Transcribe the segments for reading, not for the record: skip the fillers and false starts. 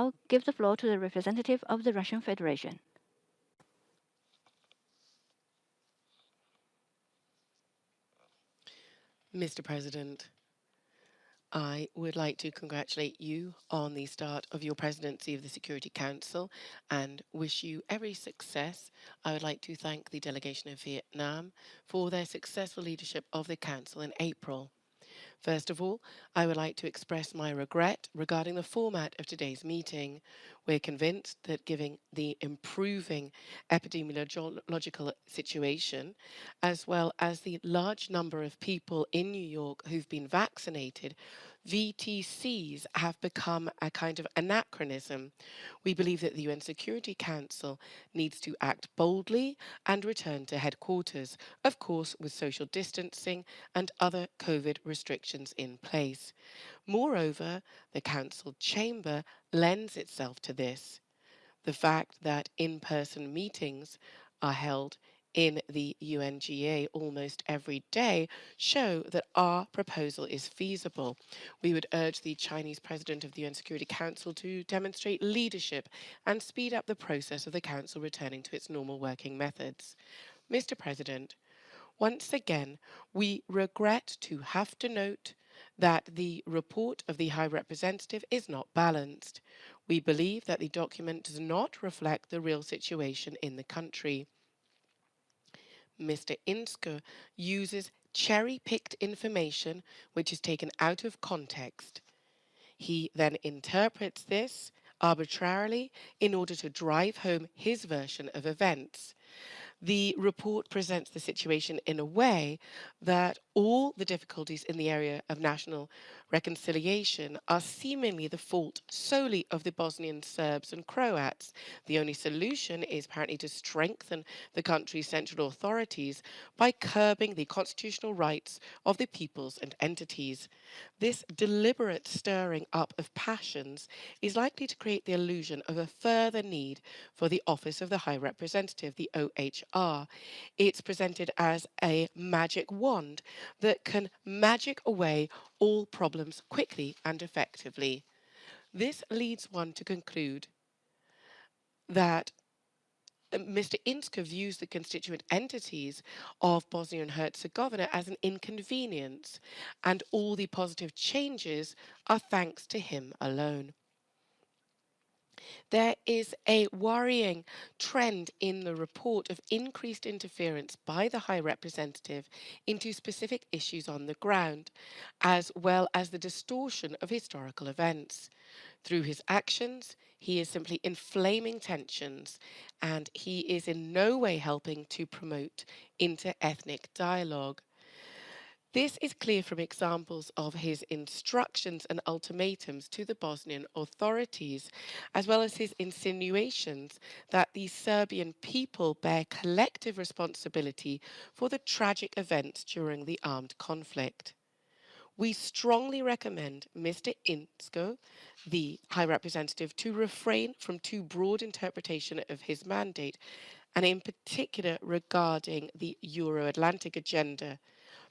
now give the floor to the representative of the Russian Federation. Mr. President, I would like to congratulate you on the start of your presidency of the Security Council and wish you every success. I would like to thank the delegation of Vietnam for their successful leadership of the Council in April. First of all, I would like to express my regret regarding the format of today's meeting. We're convinced that given the improving epidemiological situation, as well as the large number of people in New York who've been vaccinated, VTCs have become a kind of anachronism. We believe that the UN Security Council needs to act boldly and return to headquarters, of course with social distancing and other COVID restrictions in place. Moreover, the Council chamber lends itself to this. The fact that in-person meetings are held in the UNGA almost every day show that our proposal is feasible. We would urge the Chinese president of the UN Security Council to demonstrate leadership and speed up the process of the Council returning to its normal working methods. Mr. President, once again, we regret to have to note that the report of the High Representative is not balanced. We believe that the document does not reflect the real situation in the country. Mr. Insko uses cherry-picked information which is taken out of context. He then interprets this arbitrarily in order to drive home his version of events. The report presents the situation in a way that all the difficulties in the area of national reconciliation are seemingly the fault solely of the Bosnian Serbs and Croats. The only solution is apparently to strengthen the country's central authorities by curbing the constitutional rights of the peoples and entities. This deliberate stirring up of passions is likely to create the illusion of a further need for the Office of the High Representative, the OHR. It's presented as a magic wand that can magic away all problems quickly and effectively. This leads one to conclude that Mr. Inska views the constituent entities of Bosnia and Herzegovina as an inconvenience, and all the positive changes are thanks to him alone. There is a worrying trend in the report of increased interference by the High Representative into specific issues on the ground, as well as the distortion of historical events. Through his actions, he is simply inflaming tensions, and he is in no way helping to promote inter-ethnic dialogue. This is clear from examples of his instructions and ultimatums to the Bosnian authorities, as well as his insinuations that the Serbian people bear collective responsibility for the tragic events during the armed conflict. We strongly recommend Mr. Insko, the High Representative, to refrain from too broad interpretation of his mandate, and in particular regarding the Euro-Atlantic agenda.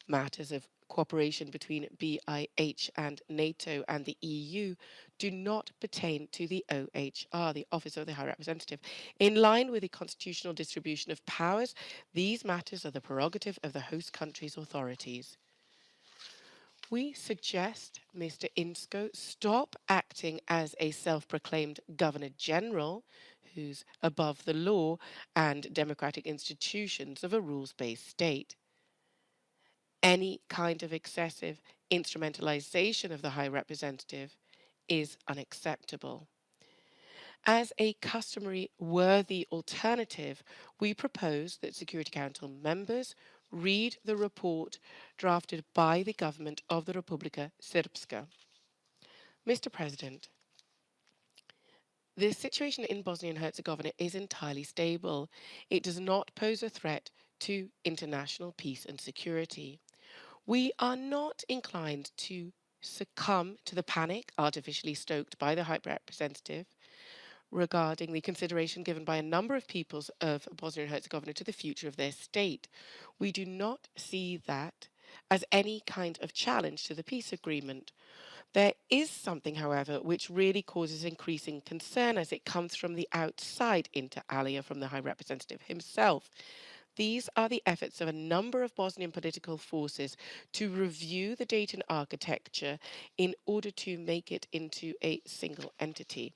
Matters of cooperation between BIH and NATO and the EU do not pertain to the OHR, the Office of the High Representative. In line with the constitutional distribution of powers, these matters are the prerogative of the host country's authorities. We suggest Mr. Insko stop acting as a self-proclaimed Governor-General who's above the law and democratic institutions of a rules-based state. Any kind of excessive instrumentalization of the High Representative is unacceptable. As a customary worthy alternative, we propose that Security Council members read the report drafted by the government of the Republika Srpska. Mr. President, the situation in Bosnia and Herzegovina is entirely stable. It does not pose a threat to international peace and security. We are not inclined to succumb to the panic artificially stoked by the High Representative regarding the consideration given by a number of peoples of Bosnia and Herzegovina to the future of their state. We do not see that as any kind of challenge to the peace agreement. There is something, however, which really causes increasing concern as it comes from the outside inter alia, from the High Representative himself. These are the efforts of a number of Bosnian political forces to review the Dayton architecture in order to make it into a single entity.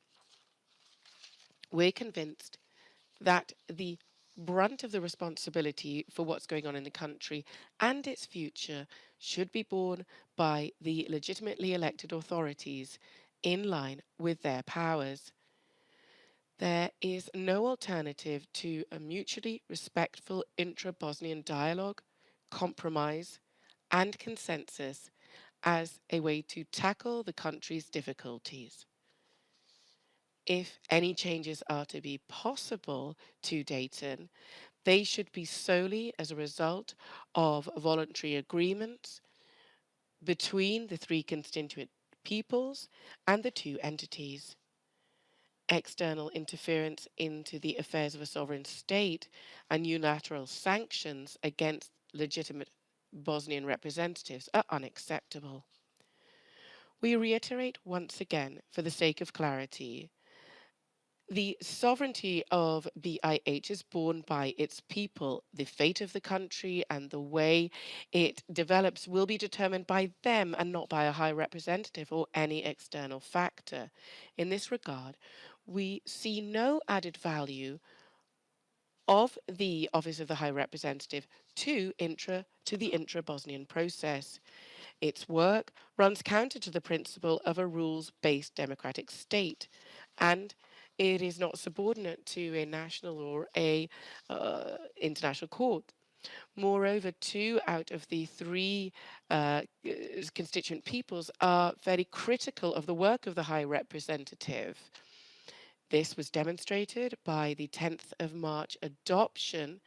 We're convinced that the brunt of the responsibility for what's going on in the country and its future should be borne by the legitimately elected authorities in line with their powers. There is no alternative to a mutually respectful intra-Bosnian dialogue, compromise, and consensus as a way to tackle the country's difficulties. If any changes are to be possible to Dayton, they should be solely as a result of voluntary agreements between the three constituent peoples and the two entities. External interference into the affairs of a sovereign state and unilateral sanctions against legitimate Bosnian representatives are unacceptable. We reiterate once again, for the sake of clarity, the sovereignty of BIH is borne by its people. The fate of the country and the way it develops will be determined by them and not by a high representative or any external factor. In this regard, we see no added value of the Office of the High Representative to the intra-Bosnian process. Its work runs counter to the principle of a rules-based democratic state, and it is not subordinate to a national or a international court. Moreover, 2 out of the 3 constituent peoples are very critical of the work of the High Representative. This was demonstrated by the 10th of March adoption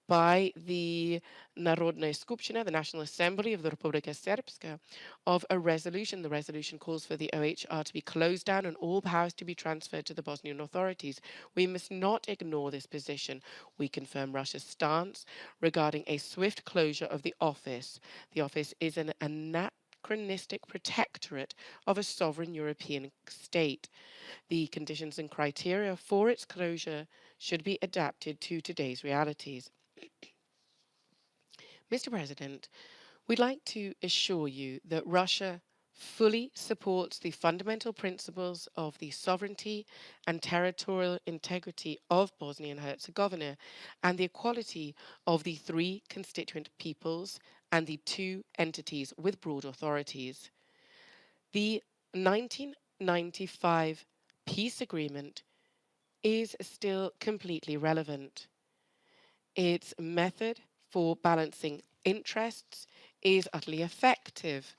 by the Narodna Skupština, the National Assembly of the Republika Srpska, of a resolution. The resolution calls for the OHR to be closed down and all powers to be transferred to the Bosnian authorities. We must not ignore this position. We confirm Russia's stance regarding a swift closure of the office. The office is an anachronistic protectorate of a sovereign European state. The conditions and criteria for its closure should be adapted to today's realities. Mr. President, we'd like to assure you that Russia fully supports the fundamental principles of the sovereignty and territorial integrity of Bosnia and Herzegovina and the equality of the 3 constituent peoples and the 2 entities with broad authorities. The 1995 peace agreement is still completely relevant. Its method for balancing interests is utterly effective.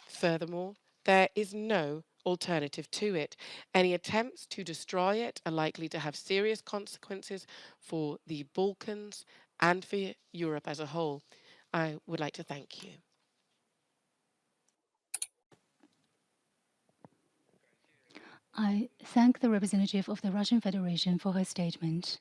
Furthermore, there is no alternative to it. Any attempts to destroy it are likely to have serious consequences for the Balkans and for Europe as a whole. I would like to thank you. I thank the representative of the Russian Federation for her statement.